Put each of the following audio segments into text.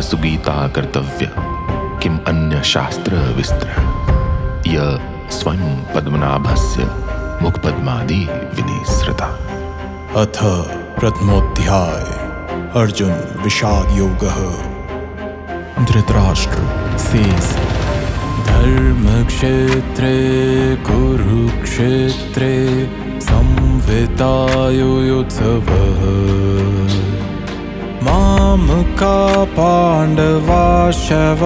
सुगीता कर्तव्य किम अन्य शास्त्र विस्त्र य स्वयं पद्मनाभस्य मुखपद्मादि विनिसृता। अथ प्रथमोऽध्याय अर्जुन विषाद योगः। धृतराष्ट्र says, धर्मक्षेत्रे कुरुक्षेत्रे संवितायुयुत्सवः मामका पाण्डवाशव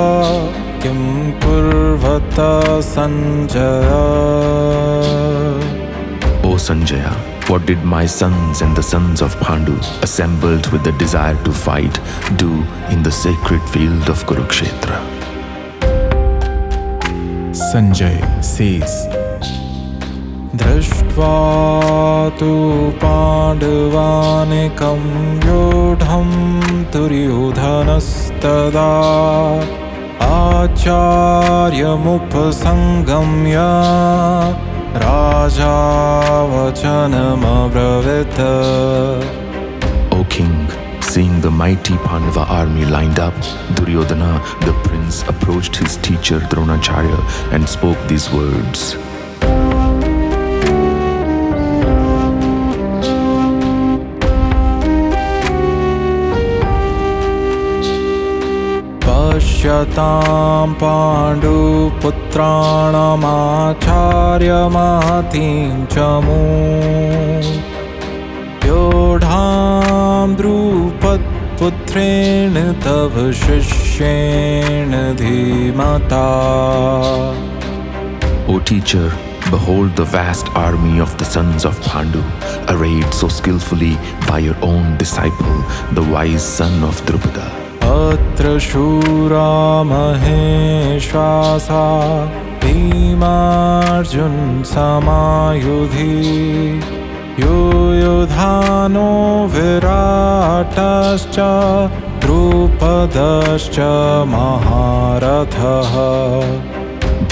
किं कुर्वत Sanjaya. O Sanjaya, what did my sons and the sons of Pandu, assembled with the desire to fight, do in the sacred field of Kurukshetra? Sanjay says, दृष्ट्वा तु पाण्डवानेकं व्यूढं दुर्योधनस्तदा आचार्यमुपसंगम्य राजा वचनमब्रवीत्। O king, seeing the mighty Pandava army lined up, Duryodhana, the prince, approached his teacher Dronacharya and spoke these words. पश्यतां पाण्डुपुत्राणामाचार्यमहतीं च मूं व्यूढां द्रुपदपुत्रेण तव शिष्येण धीमता। O teacher, behold the vast army of the sons of Pandu, arrayed so skillfully by your own disciple, the wise son of Drupada. अत्र शूरा महेश्वासा भीमार्जुन समायुधि युयुधानो विराटश्च द्रुपदश्च महारथः।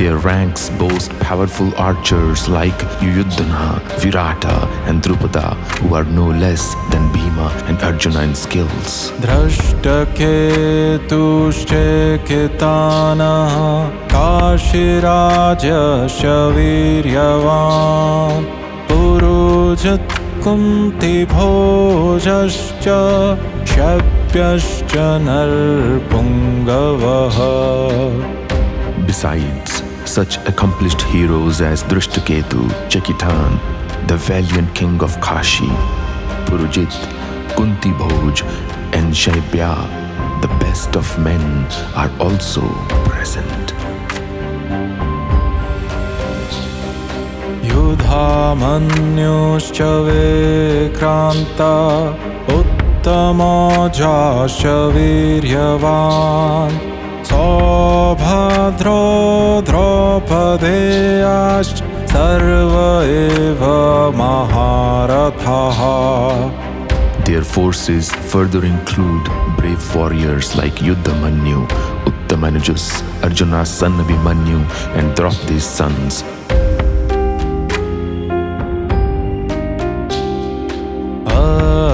Their ranks boast powerful archers like Yuyudhana, Virata and Drupada, who are no less than Bhima and Arjuna in skills. धृष्टकेतुश्चेकितानः काशीराजस्य वीर्यवान् पुरुजित् कुन्तिभोजश्च शप्यश्च नरपुङ्गवः। Besides, such accomplished heroes as Drishtaketu, Chekitan, the valiant king of Kashi, Purujit, Kunti Bhoj, and Shaibya, the best of men, are also present. युधामन्युश्च विक्रान्ता उत्तमौजाश्च वीर्यवान् सौभद्रो द्रौपदेयाश्च सर्व एव महारथाः। Their forces further include brave warriors like Yuddhamanyu, Uttamanujus, Arjuna's son Abhimanyu, and Draupadi's sons.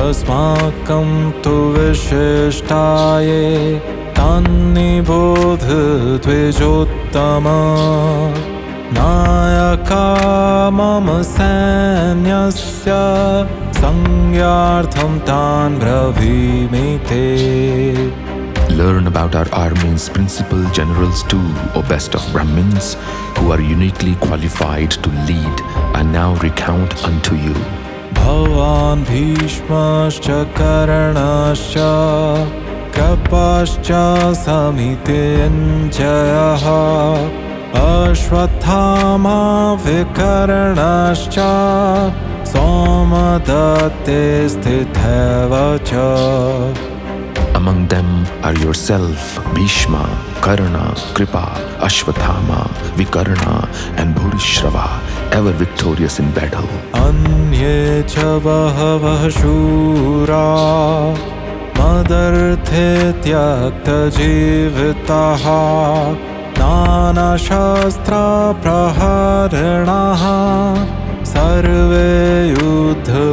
अस्माकं तु विशिष्टाये तन्निबोध द्विजोत्तम नायका मम सैन्यस्य संज्ञार्थं तान् ब्रवीमि ते। Learn about our army's principal generals too, O best of Brahmins, who are uniquely qualified to lead. I now recount unto you. भवान् भीष्मश्च कर्णश्च कृपाश्च समितिञ्जयः अश्वत्थामा विकर्णश्च सोमदत्ते स्थितः च। Among them are yourself, Bhishma, Karna, Kripa, Ashwathama, Vikarna, and Bhurishrava, ever victorious in battle. अन्ये च बहवः शूरा मदर्थे त्यक्तजीविताः नानाशस्त्रप्रहरिणः सर्वे युद्धविशारदाः।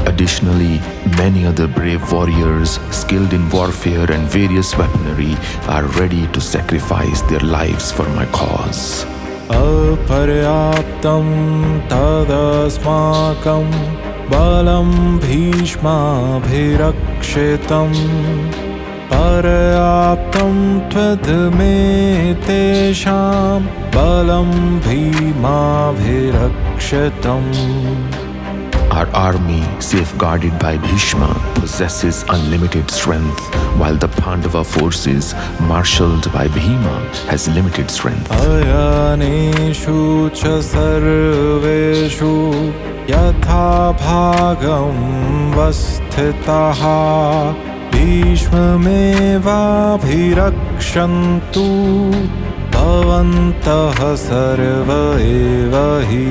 Additionally, many other brave warriors skilled in warfare and various weaponry are ready to sacrifice their lives for my cause. अपर्याप्तं तदस्माकं बलं भीष्माभिरक्षितं पर्याप्तं त्वद्मे तेषां बलं भीमाभिरक्षितम्. Our army, safeguarded by Bhishma, possesses unlimited strength, while the Pandava forces, marshaled by Bhima, has limited strength. अयनेषु च सर्वेषु यथा भागं वस्थिताः भीष्ममेवाभिरक्षन्तु भवन्तः सर्व एव हि.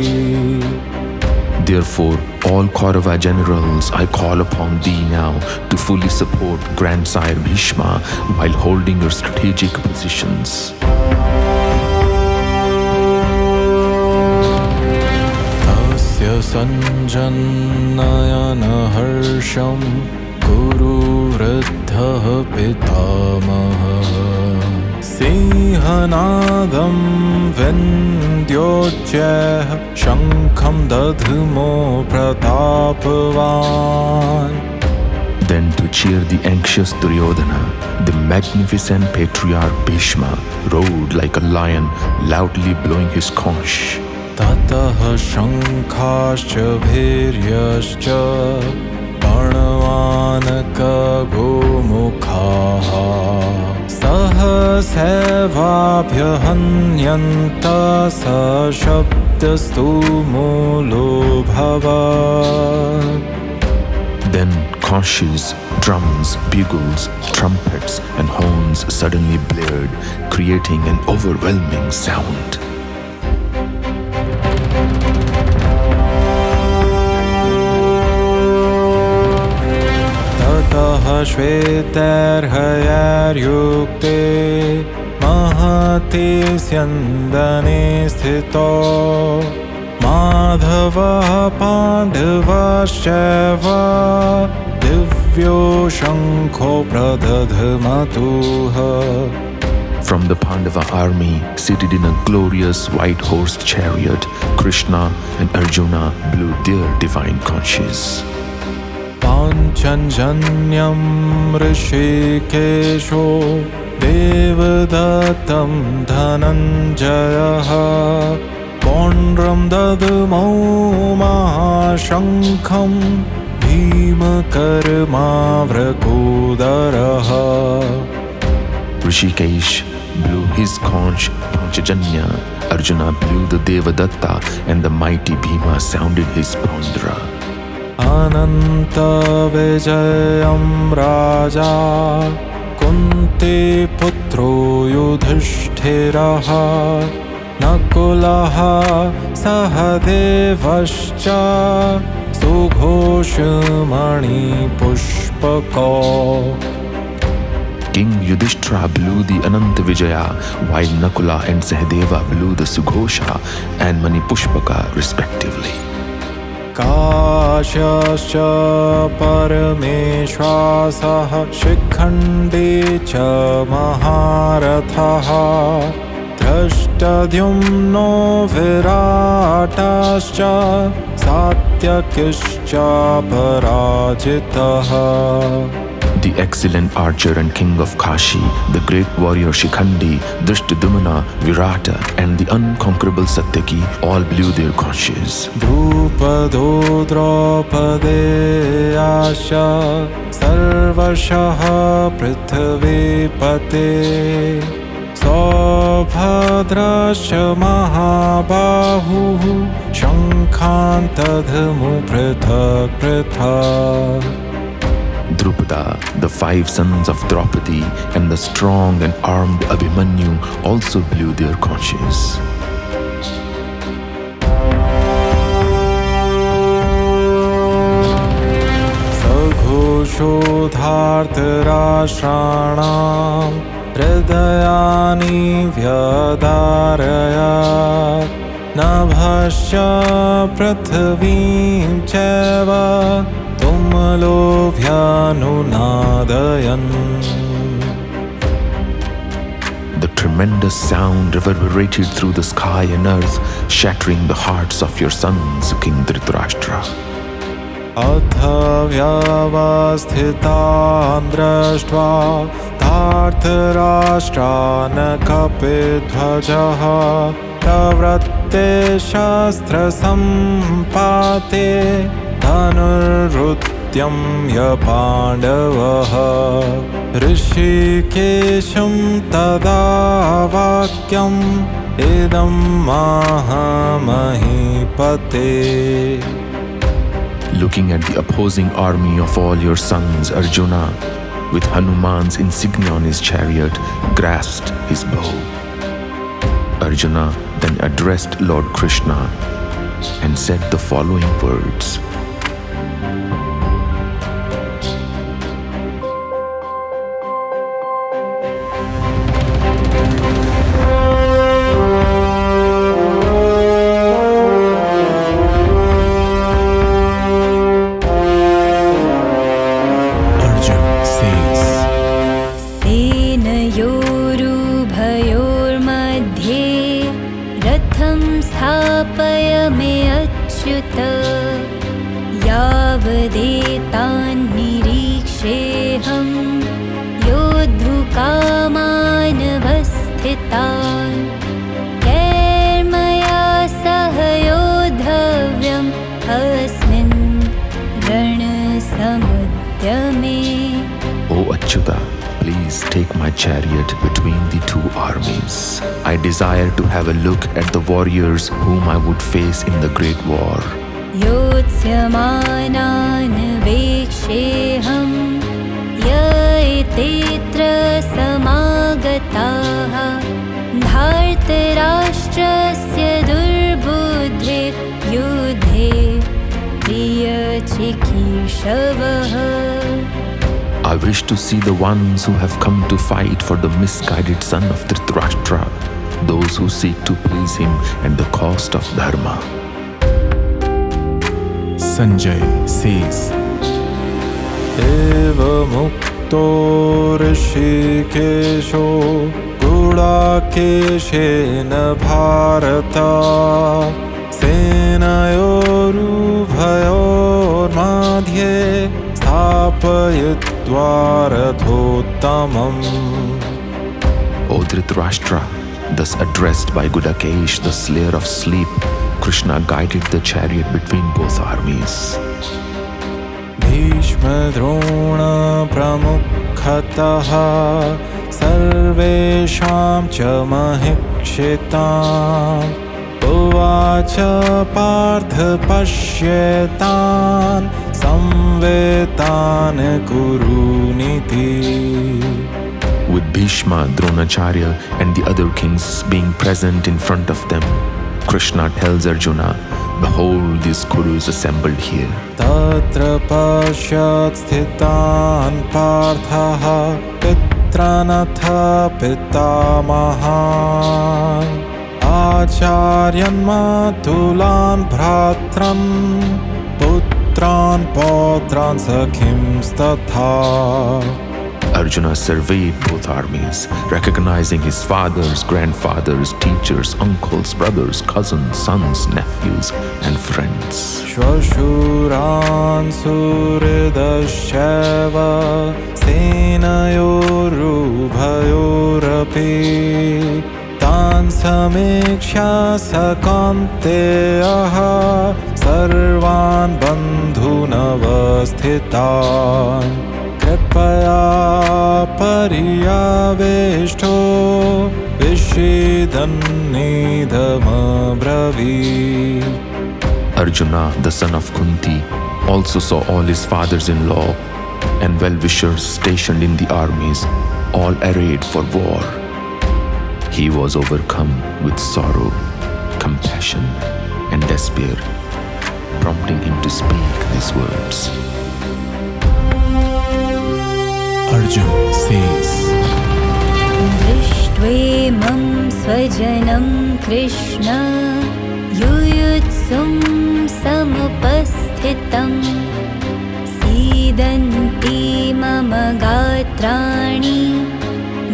Therefore, all Kaurava generals, I call upon thee now to fully support Grandsire Bhishma while holding your strategic positions. Tasya sanjannayana harsham guru vruddhah pitamahah सिंहनादं विन्द्योच्चैः शङ्खं दध्मो प्रतापवान्. Then to cheer the anxious Duryodhana, the magnificent patriarch Bhishma rode like a lion, loudly blowing his conch. ततः शङ्खाश्च भैर्यश्च पर्णवानकगोमुखाः सहसैवाभ्यहन्यन्त सशब्दस्तु मूलोऽभवत्. Then conches, drums, bugles, trumpets, and horns suddenly blared, creating an overwhelming sound. ततः श्वेतैर्हयैर्युक्ते महते स्यन्दने स्थितो माधवः पाण्डवाश्चैव दिव्यो शङ्खो प्रदध्मतुः. From the Pandava army, seated in a glorious white horsed chariot, Krishna and Arjuna blew their divine conches. पाञ्चजन्यं ऋषिकेशो देवदत्तं धनञ्जयः पौण्ड्रं दद्मौ महाशङ्खं भीमकर्मावृकोदरः. Rishikesh blew his conch Panchajanya, Arjuna blew the Devadatta, and the mighty Bhima sounded his Pandra. अनन्तविजयं राजा कुन्ती पुत्रो युधिष्ठिरः नकुलः सहदेवश्च सुघोषमणिपुष्पकौ. King Yudhishthira blew the Ananta Vijaya, while Nakula and Sahadeva blew the Sughosha and Manipushpaka respectively. काश्यश्च परमेश्वासः शिखण्डी च महारथः धृष्टद्युम्नो विराटश्च सात्यकिश्च पराजितः. The excellent archer and king of Kashi, the great warrior Shikhandi, Drishtadumna, Virata, and the unconquerable Satyaki all blew their conches. Drupado Draupadeyascha Sarvashah Prithvipate Saubhadrascha Mahabahu Shankhan Tadhamu Prithak Prithak. Drupada, the 5 sons of Draupadi, and the strong and armed Abhimanyu also blew their conches. Saghoshodhartarashranam hridayani vyadarayat nabhasya prithvim chaiva tum समलोभ्यानुनादयन्. The tremendous sound reverberated through the sky and earth, shattering the hearts of your sons, King Dhritarashtra. अथ व्यवस्थितान् दृष्ट्वा धार्तराष्ट्रान् कपिध्वजः प्रवृत्ते शस्त्रसम्पाते धनुरुद्यम्य पाण्डवः. ऋषिकेशं तदा वाक्यम् इदं महामहीपते. Looking at the opposing army of all your sons, Arjuna, with Hanuman's insignia on his chariot, grasped his bow. Arjuna then addressed Lord Krishna and said the following words. यावदेतान्निरीक्षेऽहं योद्धुकामानवस्थितान् कैर्मया सह योद्धव्यम् अस्मिन् रणसमुद्यमे. O Achyuta, please take my chariot between the two armies. I desire to have a look at the warriors whom I would face in the great war. योत्स्यमानान् वेक्षेऽहं य एतेऽत्र समागताः धार्तराष्ट्रस्य दुर्बुद्धे युद्धे प्रियचिकीर्षवः. I wish to see the ones who have come to fight for the misguided son of Dhritarashtra, those who seek to please him at the cost of dharma. Sanjay says, Evamukto Rishikesho Gudakeshena Bharata Senayorubhayor madhye Sthapayitva rathottamam. O Dhritarashtra, thus addressed by Gudakesh, the slayer of sleep, Krishna guided the chariot between both armies. Bhishma Drona Pramukhatah Sarvesham cha Mahikshitam Uvacha Partha Pashyetan Samvetan Kuruniti. With Bhishma, Dronacharya and the other kings being present in front of them, Krishna tells Arjuna, behold these Kurus assembled here. Tatra pashyat sthitan parthaha pitranatha pitamahan acharyan matulan bhratran putran pautran sakhim statha. Arjuna surveyed both armies, recognizing his fathers, grandfathers, teachers, uncles, brothers, cousins, sons, nephews, and friends. Shvashuran suridashava senayorubhayorapi tan samiksha sakanteyaha sarvan bandhunavasthitan कृपया पर्यावेष्टो विषेदन्निधमब्रवीत्. Arjuna, the son of Kunti, also saw all his fathers-in-law and well-wishers stationed in the armies, all arrayed for war. He was overcome with sorrow, compassion, and despair, prompting him to speak these words. Arjuna says, दृष्ट्वेमं स्वजनं कृष्ण युयुत्सुं समुपस्थितं छिदन्ति मम गात्राणि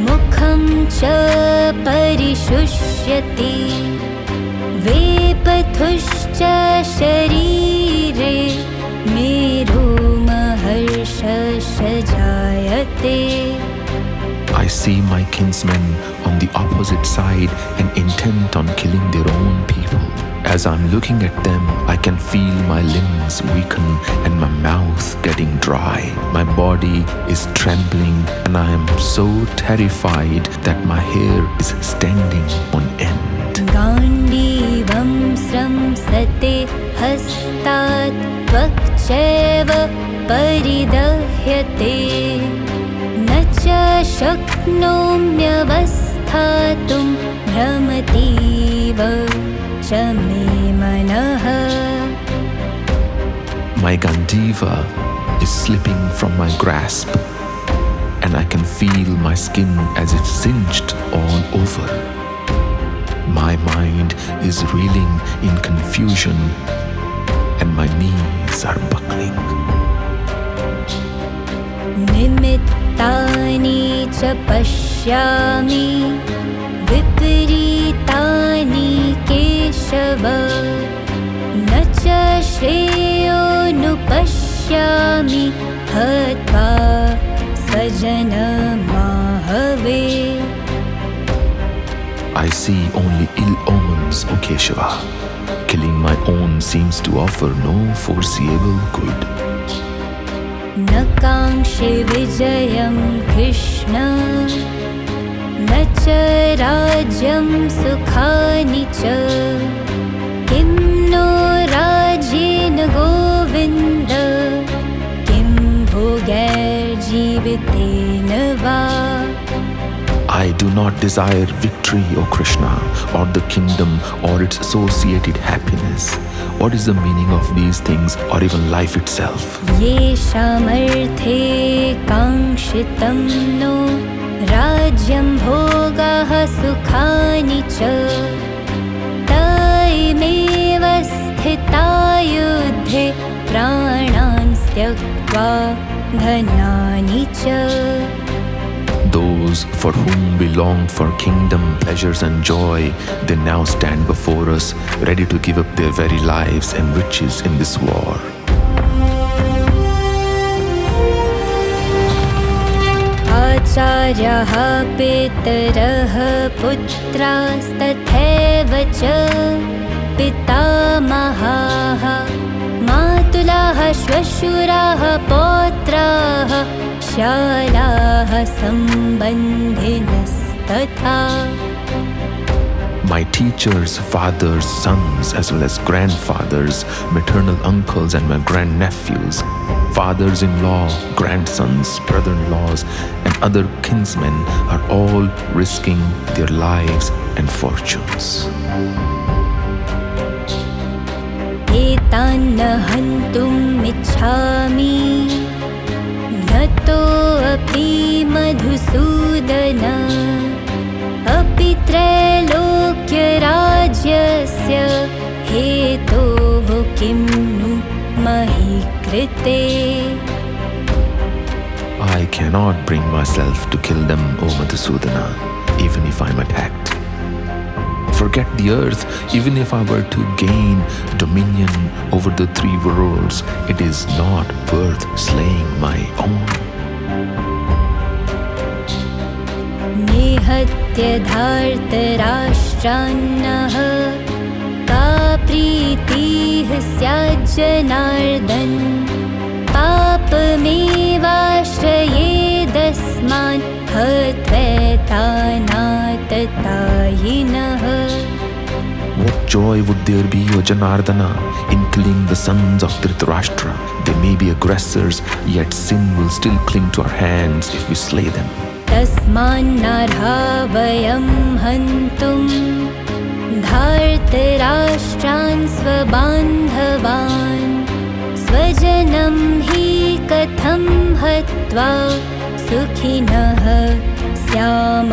मुखं च परिशुष्यति वेपथुश्च शरीरे मे रोमहर्षश्च जायते. I see my kinsmen on the opposite side and intent on killing their own people. As I'm looking at them, I can feel my limbs weaken and my mouth getting dry. My body is trembling and I am so terrified that my hair is standing on end. गाण्डीवं स्रंसते हस्तात् त्वक्चैव परिदह्यते न च शक्नोम्यवस्थातुं भ्रमतीव च मे मनः. My Gandiva is slipping from my grasp and I can feel my skin as if singed all over. My mind is reeling in confusion and my knees are buckling. निमित्तानि च पश्यामि विपरीतानि केशव न च श्रेयोनुपश्यामि हत्वा स्वजनमाहवे. I see only ill omens, O Keshava. Killing my own seems to offer no foreseeable good. न काङ्क्षे विजयं कृष्ण न च राज्यं सुखानि च किं नो राज्येन गोविन्द किं भोगैर्जीवितेन वा. I do not desire victory, O Krishna, or the kingdom or its associated happiness. What is the meaning of these things or even life itself? येषामर्थे काङ्क्षितं नो राज्यं भोगाः सुखानि च तैमेव स्थिता युद्धे प्राणान् त्यक्त्वा धनानि च. Those for whom we long for kingdom, pleasures and joy, they now stand before us, ready to give up their very lives and riches in this war. आचार्याः पितरः पुत्रास्तथैव च पितामहाः मातुलाः श्वशुराः पौत्राः शालाः सम्बन्धिनस्तथा. My teachers, fathers, sons, as well as grandfathers, maternal uncles and my grandnephews, fathers-in-law, grandsons, brother-in-laws and other kinsmen are all risking their lives and fortunes. एतान्न हन्तुम् इच्छामि नतोऽपि मधुसूदन अपि त्रैलोक्यराज्यस्य हेतोः किं नु मही कृते. I cannot bring myself to kill them, O Madhusudana, even if I'm attacked. Forget the earth, even if I were to gain dominion over the three worlds, it is not worth slaying my own. निहत्य धार्तराष्ट्रान्नः का प्रीतिः स्याज्जनार्दन पापमेवाश्रयेदस्मान् हत्वैतानाततायिनः. What joy would there be, O Janardana, in killing the sons of Dhritarashtra? They may be aggressors, yet sin will still cling to our hands if we slay them. तस्मान्नार्हा वयं हन्तुं धार्तराष्ट्रान् स्वबान्धवान् स्वजनं हि कथं हत्वा सुखिनः स्याम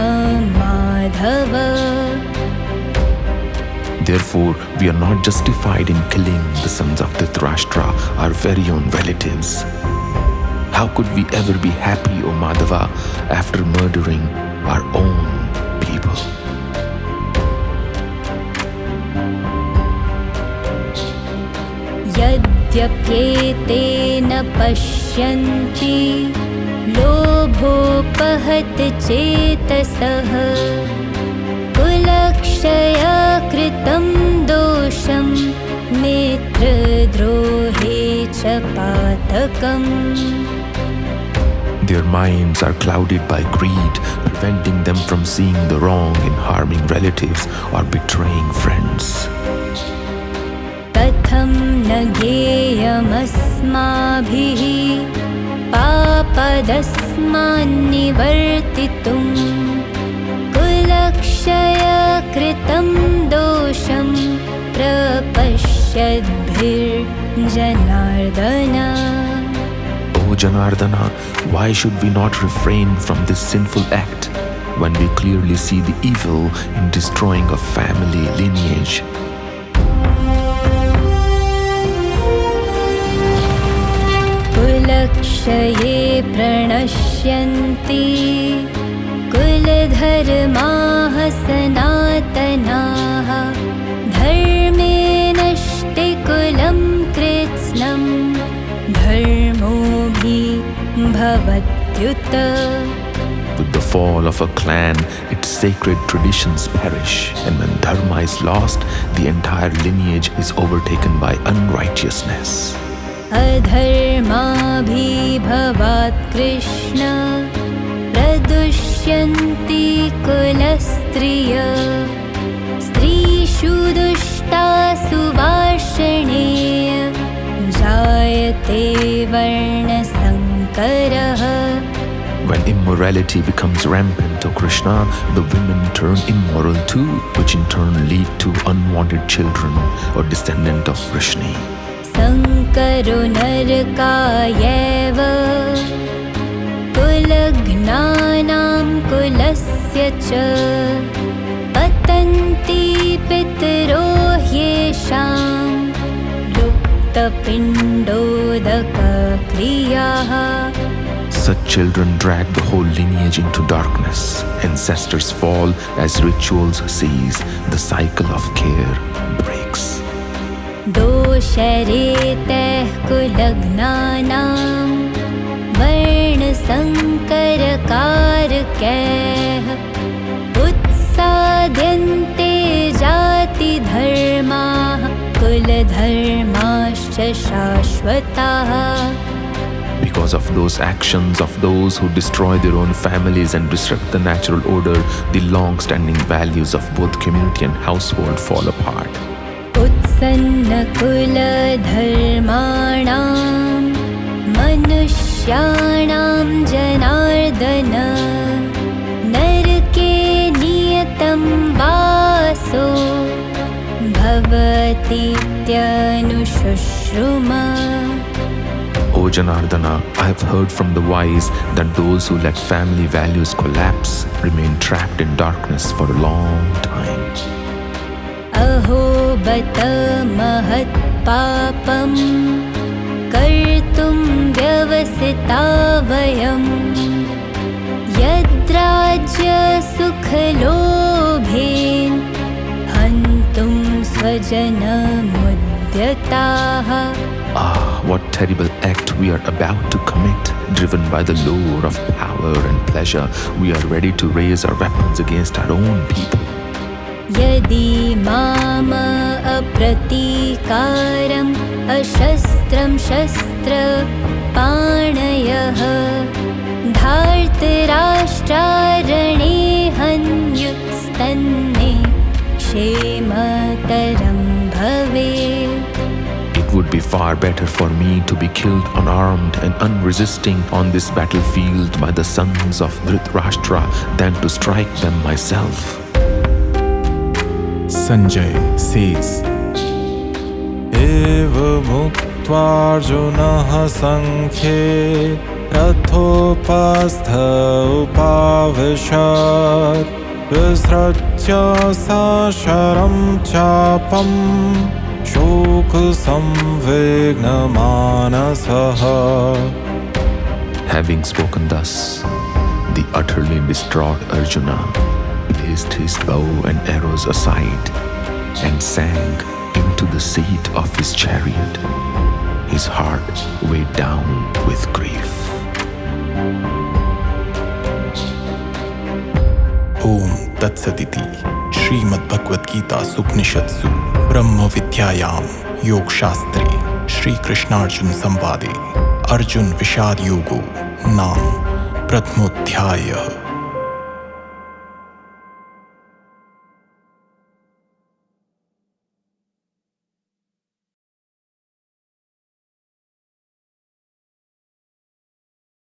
Madhava. Therefore, we are not justified in killing the sons of Dhritarashtra, our very own relatives. How could we ever be happy, O Madhava, after murdering our own people? यद्यप्येतेन पश्यन्ति लोभोपहत चेतसः कुलक्षयकृतं दोषं मित्रद्रोहे च पातकम्. Their minds are clouded by greed, preventing them from seeing the wrong in harming relatives or betraying friends. कथं न ज्ञेयमस्माभिः पापदस्मान्निवर्तितुं कुलक्षयकृतं दोषं प्रपश्यद्भिर्जनार्दन. O Janardana, why should we not refrain from this sinful act when we clearly see the evil in destroying a family lineage? कुलक्षये प्रणश्यन्ति कुलधर्माः सनातनाः धर्मे नष्टे कुलं कृत्स्नं धर्मोऽभि भवत्युत. With the fall of a clan, its sacred traditions perish, and when dharma is lost, the entire lineage is overtaken by unrighteousness. अधर्माभिभवात् कृष्ण प्रदुष्यन्ति कुलस्त्रिय स्त्रीषु दुष्टासु वार्ष्णेय जायते वर्णसङ्करः. When immorality becomes rampant, O Krishna, the women turn immoral too, which in turn lead to unwanted children or descendant of Vrishni. Sankaro narkayeva kulaghnanam kulasya cha patanti pitro hyesham luptapindodaka kriyaha. Such children drag the whole lineage into darkness. Ancestors fall as rituals cease. The cycle of care breaks. दोषरेतः कुलग्नानां वर्णसङ्करकारकैः उत्साद्यन्ते जातिधर्माः कुलधर्माश्च शाश्वताः. Because of those actions of those who destroy their own families and disrupt the natural order, the long-standing values of both community and household fall apart. उत्सन्नकुलधर्माणां मनुष्याणां जनार्दन नरके नियतं वासो भवतीत्यनुशुश्रुम. O Janardana, I have heard from the wise that those who let family values collapse remain trapped in darkness for a long time. अहो बत महत् पापं कर्तुं व्यवसिता वयं यद्राज्यसुखलोभेन हन्तुं स्वजनमुद्यताः. Ah, what terrible act we are about to commit. Driven by the lure of power and pleasure, we are ready to raise our weapons against our own people. यदि माम अप्रतीकारम् अशस्त्रं शस्त्रपाणयः धार्तराष्ट्रारणे हन्युत्स्तन्ने क्षेमतरं भवेत्. It would be far better for me to be killed unarmed and unresisting on this battlefield by the sons of Dhritarashtra than to strike them myself. Sanjay says, Eva muktvarjunah sankhye rathopastha upavishad visratya sasharam chapam shok samvegna manasaha. Having spoken thus, the utterly distraught Arjuna placed his bow and arrows aside and sank into the seat of his chariot, his heart weighed down with grief. Om Tat Saditi Srimad Bhagavad Gita Supnishatsu Brahma Vidyayam Yog Shastre Shri Krishnarjun Samvade Arjun Vishad Yogo Naam Prathmodhyaya